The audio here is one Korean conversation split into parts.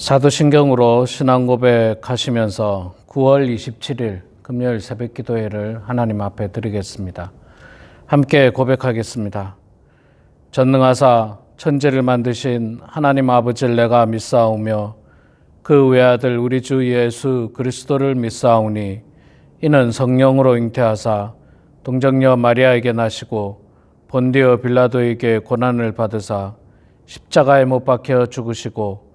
사도신경으로 신앙 고백하시면서 9월 27일 금요일 새벽 기도회를 하나님 앞에 드리겠습니다. 함께 고백하겠습니다. 전능하사 천지를 만드신 하나님 아버지를 내가 믿사오며 그 외아들 우리 주 예수 그리스도를 믿사오니 이는 성령으로 잉태하사 동정녀 마리아에게 나시고 본디오 빌라도에게 고난을 받으사 십자가에 못 박혀 죽으시고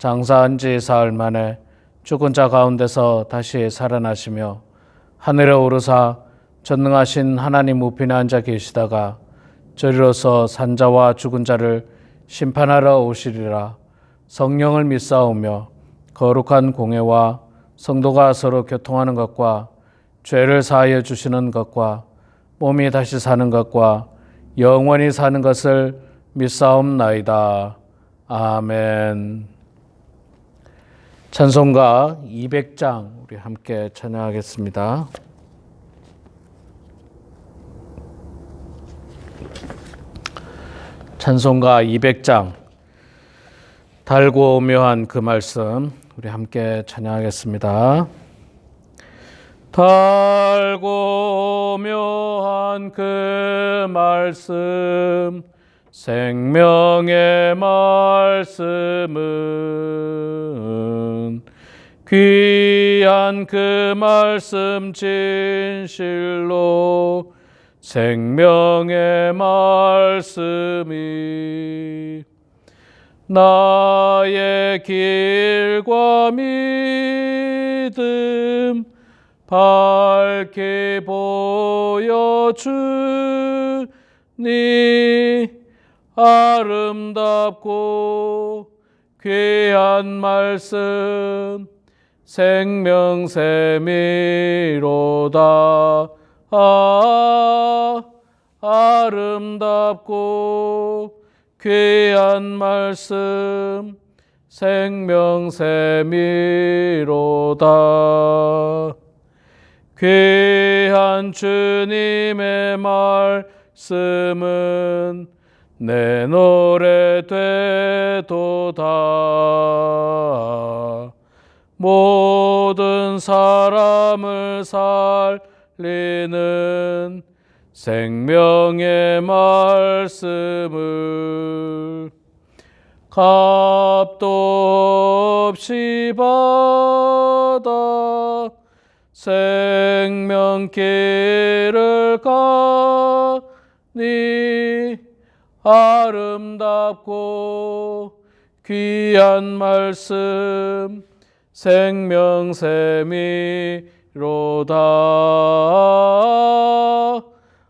장사한 지 사흘 만에 죽은 자 가운데서 다시 살아나시며 하늘에 오르사 전능하신 하나님 우편에 앉아 계시다가 저리로서 산자와 죽은 자를 심판하러 오시리라. 성령을 믿사오며 거룩한 공회와 성도가 서로 교통하는 것과 죄를 사하여 주시는 것과 몸이 다시 사는 것과 영원히 사는 것을 믿사옵나이다. 아멘. 찬송가 200장 우리 함께 찬양하겠습니다. 찬송가 200장 달고 묘한 그 말씀 우리 함께 찬양하겠습니다. 달고 묘한 그 말씀 생명의 말씀은 귀한 그 말씀 진실로 생명의 말씀이 나의 길과 믿음 밝게 보여주니 아름답고 귀한 말씀 생명샘이로다. 아름답고 귀한 말씀 생명샘이로다. 귀한 주님의 말씀은 내 노래 되도다. 모든 사람을 살리는 생명의 말씀을 값도 없이 받아 생명길을 가니 아름답고 귀한 말씀 생명샘이로다.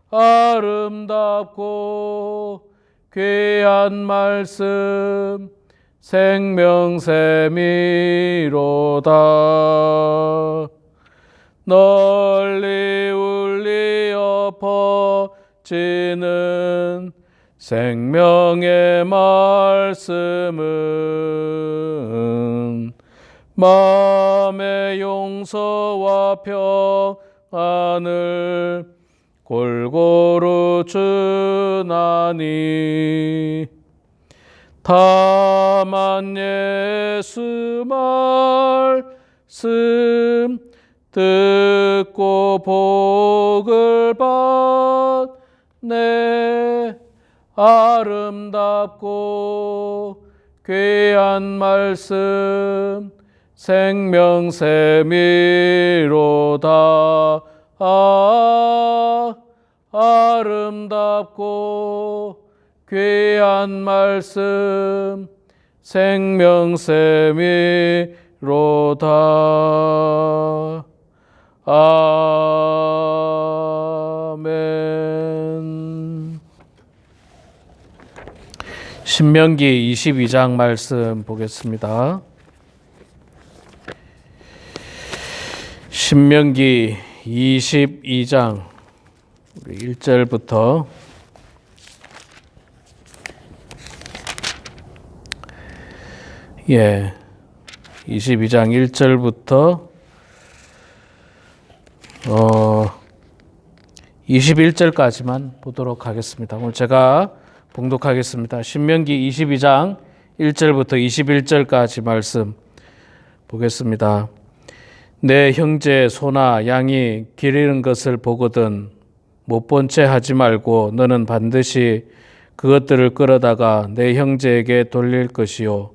아름답고 귀한 말씀 생명샘이로다. 널리 울리어 퍼지는 생명의 말씀은 마음의 용서와 평안을 골고루 주나니 다만 예수 말씀 듣고 복을 받네. 아름답고 귀한 말씀 생명샘이로다. 아름답고 귀한 말씀 생명샘이로다. 아멘. 신명기 22장 말씀 보겠습니다. 신명기 22장 1절부터 22장 1절부터 21절까지만 보도록 하겠습니다. 오늘 제가 봉독하겠습니다. 신명기 22장 1절부터 21절까지 말씀 보겠습니다. 내 형제 소나 양이 길 잃은 것을 보거든 못 본 채 하지 말고 너는 반드시 그것들을 끌어다가 내 형제에게 돌릴 것이요.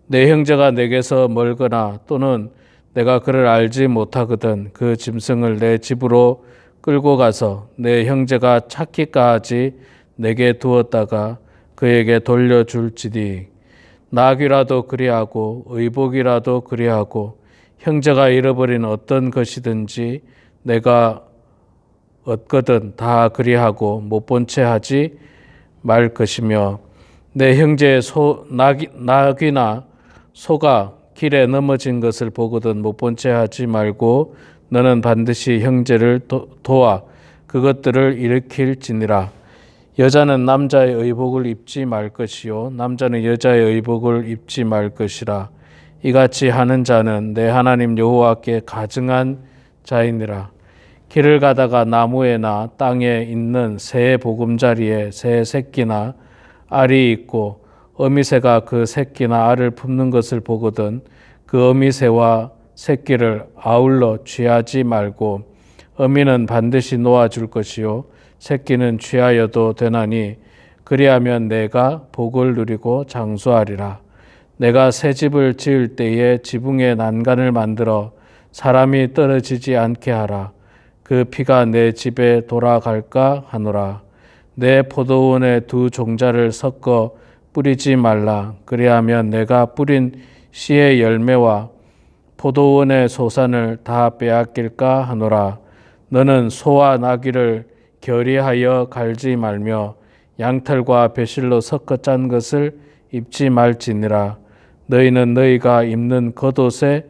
내 형제가 내게서 멀거나 또는 내가 그를 알지 못하거든 그 짐승을 내 집으로 끌고 가서 내 형제가 찾기까지 내게 두었다가 그에게 돌려줄지니 나귀라도 그리하고 의복이라도 그리하고 형제가 잃어버린 어떤 것이든지 내가 얻거든 다 그리하고 못 본 채 하지 말 것이며 내 형제의 나귀나 소가 길에 넘어진 것을 보거든 못 본 채 하지 말고 너는 반드시 형제를 도와 그것들을 일으킬지니라. 여자는 남자의 의복을 입지 말 것이요 남자는 여자의 의복을 입지 말 것이라. 이같이 하는 자는 내 하나님 여호와께 가증한 자이니라. 길을 가다가 나무에나 땅에 있는 새 보금자리에 새 새끼나 알이 있고 어미새가 그 새끼나 알을 품는 것을 보거든 그 어미새와 새끼를 아울러 취하지 말고 어미는 반드시 놓아줄 것이요 새끼는 취하여도 되나니 그리하면 내가 복을 누리고 장수하리라. 내가 새 집을 지을 때에 지붕에 난간을 만들어 사람이 떨어지지 않게 하라. 그 피가 내 집에 돌아갈까 하노라. 내 포도원에 두 종자를 섞어 뿌리지 말라. 그리하면 내가 뿌린 씨의 열매와 포도원의 소산을 다 빼앗길까 하노라. 너는 소와 나귀를 결의하여 갈지 말며 양털과 배실로 섞어 짠 것을 입지 말지니라. 너희는 너희가 입는 겉옷에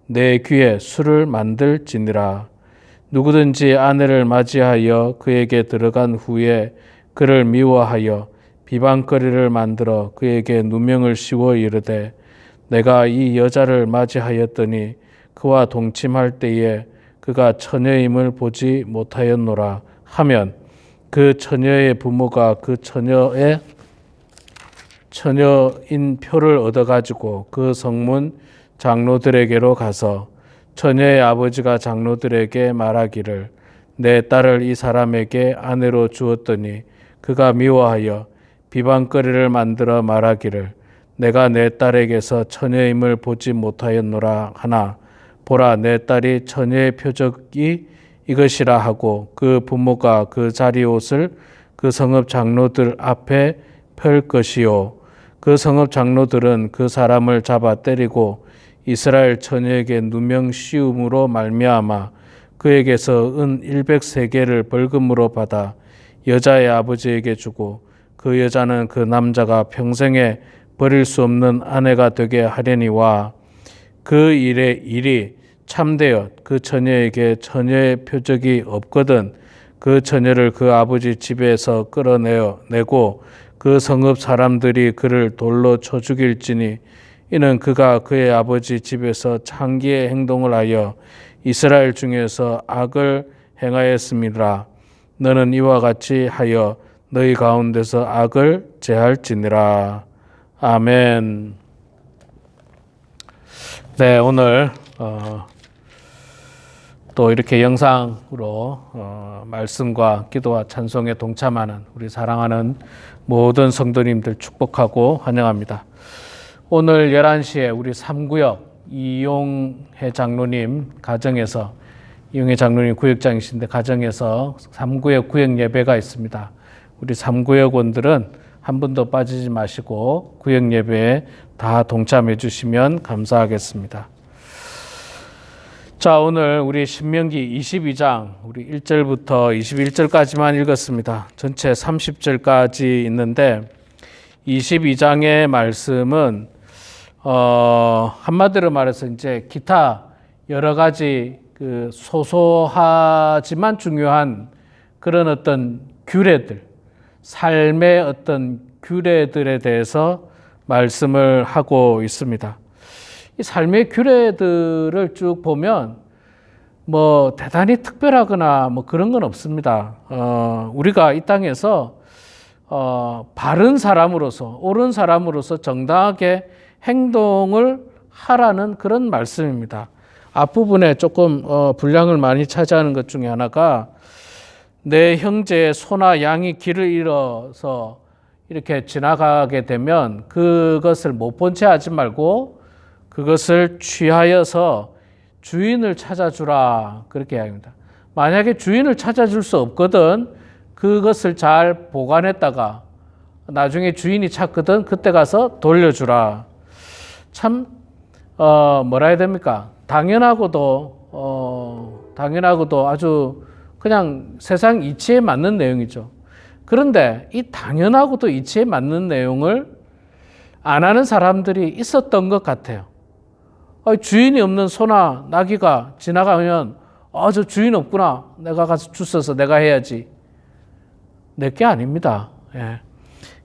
내 귀에 술을 만들지니라. 누구든지 아내를 맞이하여 그에게 들어간 후에 그를 미워하여 비방거리를 만들어 그에게 누명을 씌워 이르되 내가 이 여자를 맞이하였더니 그와 동침할 때에 그가 처녀임을 보지 못하였노라 하면 그 처녀의 부모가 그 처녀의 처녀인 표를 얻어가지고 그 성문 장로들에게로 가서 처녀의 아버지가 장로들에게 말하기를 내 딸을 이 사람에게 아내로 주었더니 그가 미워하여 비방거리를 만들어 말하기를 내가 내 딸에게서 처녀임을 보지 못하였노라 하나 보라 내 딸이 처녀의 표적이 이것이라 하고 그 부모가 그 자리 옷을 그 성읍 장로들 앞에 펼 것이요 그 성읍 장로들은 그 사람을 잡아 때리고 이스라엘 처녀에게 누명 씌움으로 말미암아 그에게서 은 100세겔을 벌금으로 받아 여자의 아버지에게 주고 그 여자는 그 남자가 평생에 버릴 수 없는 아내가 되게 하려니와 그 일이 참되어 그 처녀에게 처녀의 표적이 없거든 그 처녀를 그 아버지 집에서 끌어내고 그 성읍 사람들이 그를 돌로 쳐 죽일지니 이는 그가 그의 아버지 집에서 창기의 행동을 하여 이스라엘 중에서 악을 행하였음이라. 너는 이와 같이 하여 너희 가운데서 악을 제할지니라. 아멘. 네, 오늘 또 이렇게 영상으로 말씀과 기도와 찬송에 동참하는 우리 사랑하는 모든 성도님들 축복하고 환영합니다. 오늘 11시에 우리 3구역 이용해 장로님 가정에서 이용해 장로님 구역장이신데 가정에서 3구역 구역 예배가 있습니다. 우리 3구역원들은 한 분도 빠지지 마시고 구역 예배에 다 동참해 주시면 감사하겠습니다. 자, 오늘 우리 신명기 22장 우리 1절부터 21절까지만 읽었습니다. 전체 30절까지 있는데 22장의 말씀은 한마디로 말해서 이제 기타 여러 가지 그 소소하지만 중요한 그런 어떤 규례들, 삶의 어떤 규례들에 대해서 말씀을 하고 있습니다. 이 삶의 규례들을 쭉 보면 뭐 대단히 특별하거나 뭐 그런 건 없습니다. 우리가 이 땅에서 바른 사람으로서 옳은 사람으로서 정당하게 행동을 하라는 그런 말씀입니다. 앞부분에 조금 분량을 많이 차지하는 것 중에 하나가 내 형제의 소나 양이 길을 잃어서 이렇게 지나가게 되면 그것을 못 본 채 하지 말고 그것을 취하여서 주인을 찾아주라, 그렇게 이야기합니다. 만약에 주인을 찾아줄 수 없거든 그것을 잘 보관했다가 나중에 주인이 찾거든 그때 가서 돌려주라. 참 뭐라 해야 됩니까? 당연하고도 아주 그냥 세상 이치에 맞는 내용이죠. 그런데 이 당연하고도 이치에 맞는 내용을 안 하는 사람들이 있었던 것 같아요. 주인이 없는 소나 나귀가 지나가면 저 주인 없구나, 내가 가서 주워서 내가 해야지. 내게 아닙니다. 예.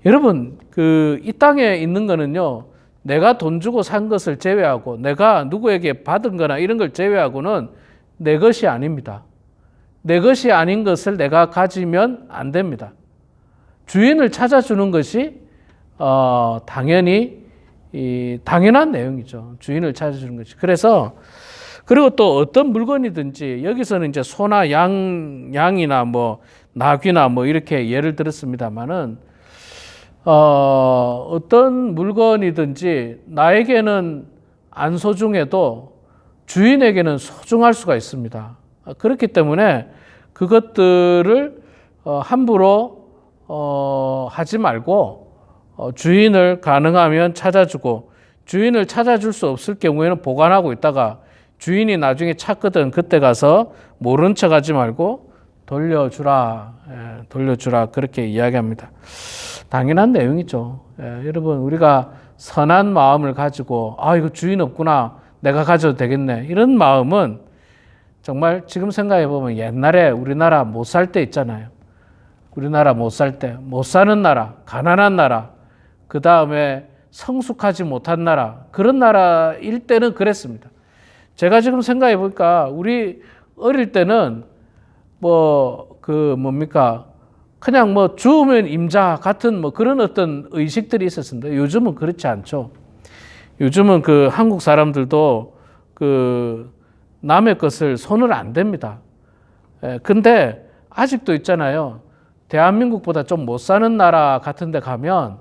여러분 이 땅에 있는 거는요, 내가 돈 주고 산 것을 제외하고 내가 누구에게 받은 거나 이런 걸 제외하고는 내 것이 아닙니다. 내 것이 아닌 것을 내가 가지면 안 됩니다. 주인을 찾아주는 것이 당연한 내용이죠. 주인을 찾아주는 것이. 그리고 또 어떤 물건이든지 여기서는 이제 소나 양이나 뭐 나귀나 뭐 이렇게 예를 들었습니다만은 어떤 물건이든지 나에게는 안 소중해도 주인에게는 소중할 수가 있습니다. 그렇기 때문에 그것들을 함부로 하지 말고 주인을 가능하면 찾아주고, 주인을 찾아줄 수 없을 경우에는 보관하고 있다가 주인이 나중에 찾거든 그때 가서 모른 척 하지 말고 돌려주라, 그렇게 이야기합니다. 당연한 내용이죠. 여러분 우리가 선한 마음을 가지고 이거 주인 없구나, 내가 가져도 되겠네, 이런 마음은 정말 지금 생각해 보면 옛날에 우리나라 못 살 때 있잖아요. 우리나라 못 살 때, 못 사는 나라, 가난한 나라, 그 다음에 성숙하지 못한 나라, 그런 나라일 때는 그랬습니다. 제가 지금 생각해 보니까 우리 어릴 때는 그냥 주우면 임자 같은 그런 어떤 의식들이 있었습니다. 요즘은 그렇지 않죠. 요즘은 한국 사람들도 남의 것을 손을 안 댑니다. 근데 아직도 있잖아요. 대한민국보다 좀 못 사는 나라 같은 데 가면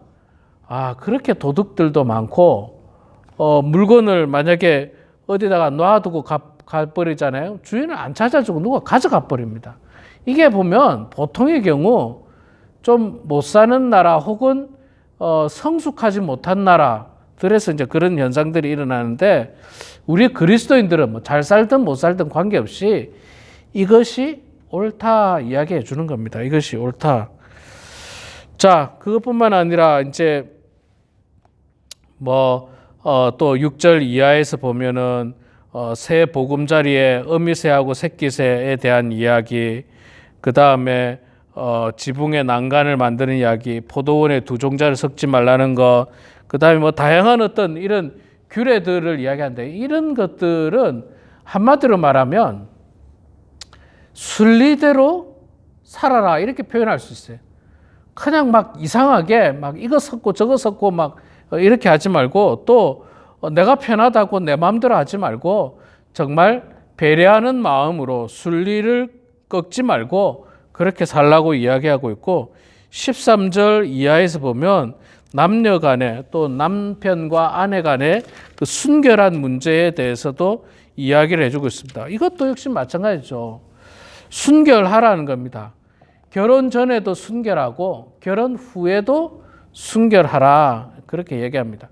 그렇게 도둑들도 많고 물건을 만약에 어디다가 놔두고 가버리잖아요. 주인을 안 찾아주고 누가 가져가 버립니다. 이게 보면 보통의 경우 좀 못 사는 나라 혹은 성숙하지 못한 나라들에서 이제 그런 현상들이 일어나는데, 우리 그리스도인들은 잘 살든 못 살든 관계없이 이것이 옳다 이야기해 주는 겁니다. 이것이 옳다. 자, 그것뿐만 아니라 이제 또 6절 이하에서 보면은 새 보금자리에 어미새하고 새끼새에 대한 이야기, 그 다음에 지붕에 난간을 만드는 이야기, 포도원에 두 종자를 섞지 말라는 것, 그 다음에 다양한 어떤 이런 규례들을 이야기하는데, 이런 것들은 한마디로 말하면 순리대로 살아라 이렇게 표현할 수 있어요. 그냥 이상하게 이거 섞고 저거 섞고 이렇게 하지 말고, 또 내가 편하다고 내 마음대로 하지 말고 정말 배려하는 마음으로 순리를 꺾지 말고 그렇게 살라고 이야기하고 있고, 13절 이하에서 보면 남녀 간에 또 남편과 아내 간의 순결한 문제에 대해서도 이야기를 해주고 있습니다. 이것도 역시 마찬가지죠. 순결하라는 겁니다. 결혼 전에도 순결하고 결혼 후에도 순결하라, 그렇게 얘기합니다.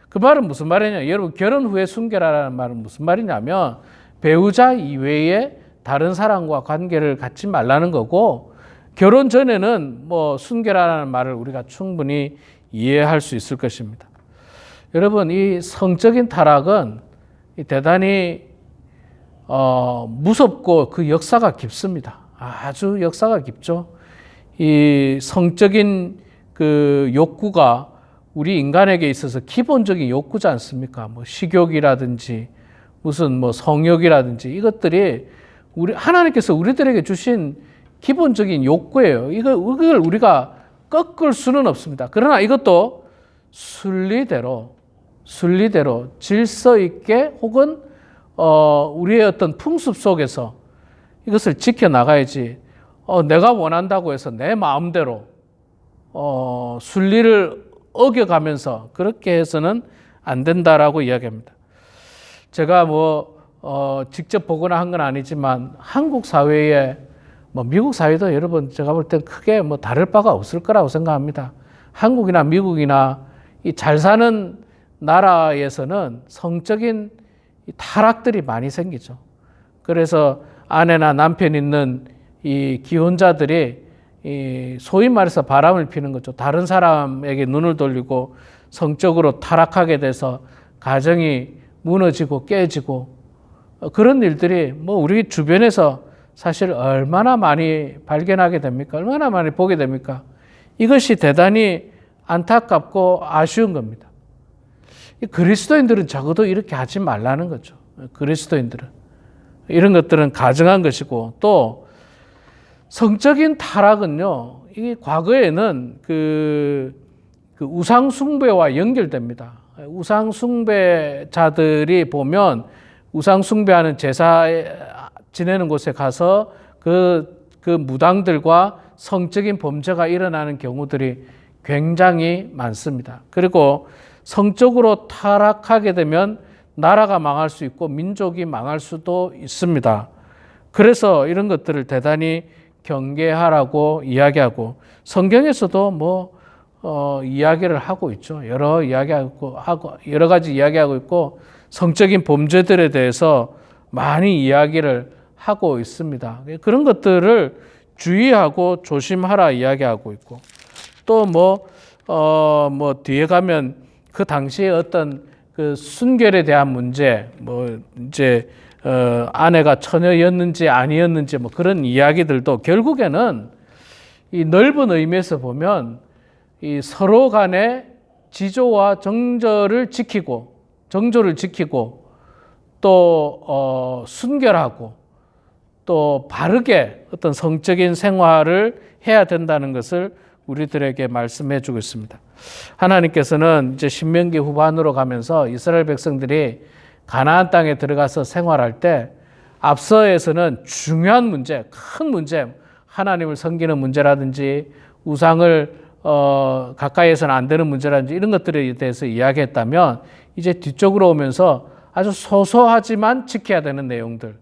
그 말은 무슨 말이냐? 여러분, 결혼 후에 순결하라는 말은 무슨 말이냐면 배우자 이외에 다른 사람과 관계를 갖지 말라는 거고, 결혼 전에는 순결하라는 말을 우리가 충분히 이해할 수 있을 것입니다. 여러분, 이 성적인 타락은 대단히 무섭고 그 역사가 깊습니다. 아주 역사가 깊죠. 이 성적인 욕구가 우리 인간에게 있어서 기본적인 욕구지 않습니까? 식욕이라든지 무슨 성욕이라든지 이것들이 하나님께서 우리들에게 주신 기본적인 욕구예요. 이걸 우리가 꺾을 수는 없습니다. 그러나 이것도 순리대로 순리대로 질서 있게 혹은 우리의 어떤 풍습 속에서 이것을 지켜나가야지 내가 원한다고 해서 내 마음대로 순리를 어겨가면서 그렇게 해서는 안 된다라고 이야기합니다. 제가 직접 보거나 한 건 아니지만 한국 사회에 미국 사회도 여러분 제가 볼 땐 크게 다를 바가 없을 거라고 생각합니다. 한국이나 미국이나 이 잘 사는 나라에서는 성적인 타락들이 많이 생기죠. 그래서 아내나 남편 있는 이 기혼자들이 소위 말해서 바람을 피는 거죠. 다른 사람에게 눈을 돌리고 성적으로 타락하게 돼서 가정이 무너지고 깨지고 그런 일들이 우리 주변에서 사실 얼마나 많이 발견하게 됩니까? 얼마나 많이 보게 됩니까? 이것이 대단히 안타깝고 아쉬운 겁니다. 그리스도인들은 적어도 이렇게 하지 말라는 거죠. 그리스도인들은. 이런 것들은 가증한 것이고 또 성적인 타락은요, 이게 과거에는 그 우상숭배와 연결됩니다. 우상숭배자들이 보면 우상숭배하는 제사 지내는 곳에 가서 그 무당들과 성적인 범죄가 일어나는 경우들이 굉장히 많습니다. 그리고 성적으로 타락하게 되면 나라가 망할 수 있고 민족이 망할 수도 있습니다. 그래서 이런 것들을 대단히 경계하라고 이야기하고 성경에서도 이야기를 하고 있죠. 여러 가지 이야기하고 있고 성적인 범죄들에 대해서 많이 이야기를 하고 있습니다. 그런 것들을 주의하고 조심하라 이야기하고 있고 또 뒤에 가면 그 당시에 어떤 그 순결에 대한 문제, 아내가 처녀였는지 아니었는지 그런 이야기들도 결국에는 이 넓은 의미에서 보면 이 서로 간의 지조와 정조를 지키고 또 순결하고 또 바르게 어떤 성적인 생활을 해야 된다는 것을 우리들에게 말씀해 주고 있습니다. 하나님께서는 이제 신명기 후반으로 가면서 이스라엘 백성들이 가나안 땅에 들어가서 생활할 때 앞서에서는 중요한 문제, 큰 문제, 하나님을 섬기는 문제라든지 우상을 가까이에서는 안 되는 문제라든지 이런 것들에 대해서 이야기했다면 이제 뒤쪽으로 오면서 아주 소소하지만 지켜야 되는 내용들.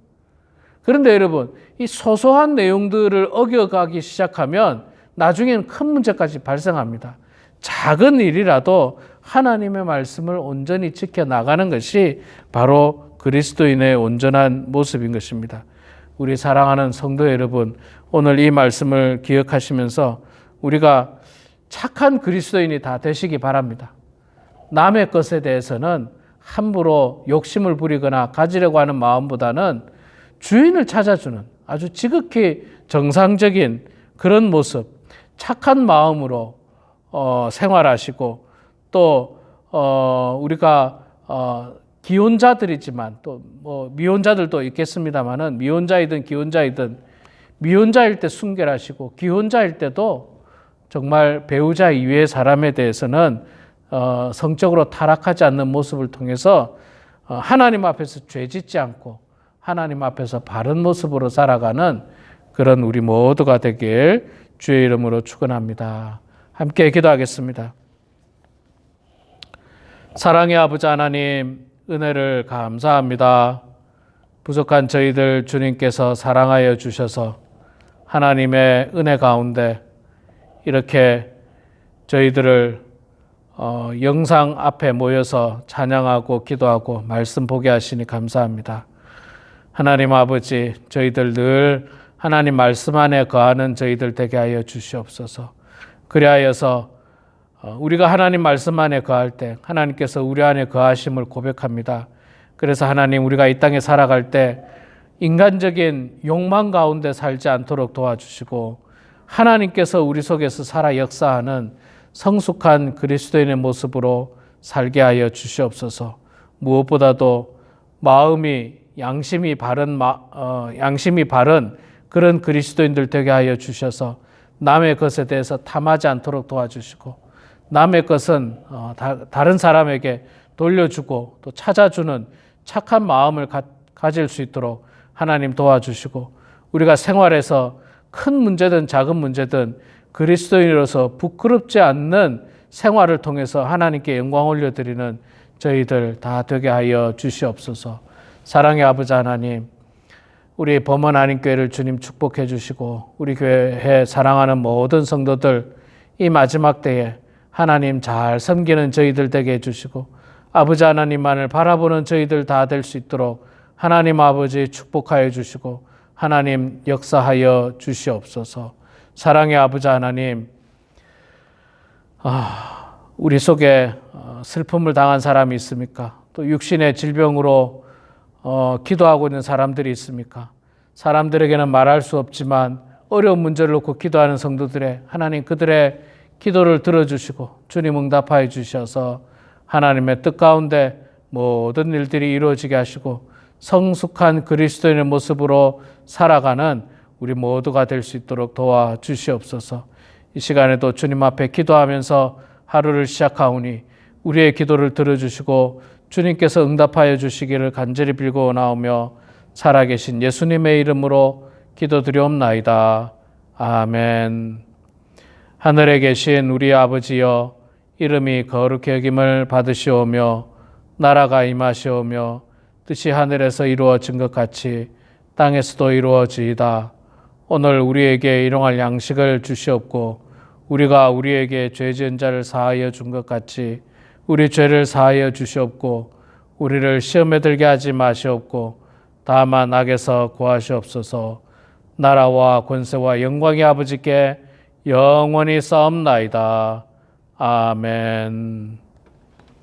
그런데 여러분, 이 소소한 내용들을 어겨가기 시작하면 나중에는 큰 문제까지 발생합니다. 작은 일이라도 하나님의 말씀을 온전히 지켜나가는 것이 바로 그리스도인의 온전한 모습인 것입니다. 우리 사랑하는 성도 여러분, 오늘 이 말씀을 기억하시면서 우리가 착한 그리스도인이 다 되시기 바랍니다. 남의 것에 대해서는 함부로 욕심을 부리거나 가지려고 하는 마음보다는 주인을 찾아주는 아주 지극히 정상적인 그런 모습, 착한 마음으로 생활하시고 또 우리가 기혼자들이지만 또 미혼자들도 있겠습니다만은 미혼자이든 기혼자이든 미혼자일 때 순결하시고 기혼자일 때도 정말 배우자 이외의 사람에 대해서는 성적으로 타락하지 않는 모습을 통해서 하나님 앞에서 죄짓지 않고 하나님 앞에서 바른 모습으로 살아가는 그런 우리 모두가 되길 주의 이름으로 축원합니다. 함께 기도하겠습니다. 사랑의 아버지 하나님, 은혜를 감사합니다. 부족한 저희들 주님께서 사랑하여 주셔서 하나님의 은혜 가운데 이렇게 저희들을 영상 앞에 모여서 찬양하고 기도하고 말씀 보게 하시니 감사합니다. 하나님 아버지, 저희들 늘 하나님 말씀 안에 거하는 저희들 되게 하여 주시옵소서. 그리하여서 우리가 하나님 말씀 안에 거할 때 하나님께서 우리 안에 거하심을 고백합니다. 그래서 하나님, 우리가 이 땅에 살아갈 때 인간적인 욕망 가운데 살지 않도록 도와주시고 하나님께서 우리 속에서 살아 역사하는 성숙한 그리스도인의 모습으로 살게 하여 주시옵소서. 무엇보다도 마음이 양심이 바른 그런 그리스도인들 되게 하여 주셔서 남의 것에 대해서 탐하지 않도록 도와주시고 남의 것은 다른 사람에게 돌려주고 또 찾아주는 착한 마음을 가질 수 있도록 하나님 도와주시고, 우리가 생활에서 큰 문제든 작은 문제든 그리스도인으로서 부끄럽지 않는 생활을 통해서 하나님께 영광 올려드리는 저희들 다 되게 하여 주시옵소서. 사랑의 아버지 하나님, 우리 범원 안인교회를 주님 축복해 주시고, 우리 교회에 사랑하는 모든 성도들 이 마지막 때에 하나님 잘 섬기는 저희들 되게 해주시고, 아버지 하나님만을 바라보는 저희들 다 될 수 있도록 하나님 아버지 축복하여 주시고 하나님 역사하여 주시옵소서. 사랑의 아버지 하나님, 우리 속에 슬픔을 당한 사람이 있습니까? 또 육신의 질병으로 기도하고 있는 사람들이 있습니까? 사람들에게는 말할 수 없지만 어려운 문제를 놓고 기도하는 성도들의 하나님, 그들의 기도를 들어주시고 주님 응답하여 주셔서 하나님의 뜻 가운데 모든 일들이 이루어지게 하시고 성숙한 그리스도인의 모습으로 살아가는 우리 모두가 될 수 있도록 도와주시옵소서. 이 시간에도 주님 앞에 기도하면서 하루를 시작하오니 우리의 기도를 들어주시고 주님께서 응답하여 주시기를 간절히 빌고 나오며 살아계신 예수님의 이름으로 기도드리옵나이다. 아멘. 하늘에 계신 우리 아버지여, 이름이 거룩히 여김을 받으시오며 나라가 임하시오며 뜻이 하늘에서 이루어진 것 같이 땅에서도 이루어지이다. 오늘 우리에게 일용할 양식을 주시옵고 우리가 우리에게 죄 지은 자를 사하여 준 것 같이 우리 죄를 사하여 주시옵고 우리를 시험에 들게 하지 마시옵고 다만 악에서 구하시옵소서. 나라와 권세와 영광이 아버지께 영원히 싸움나이다. 아멘.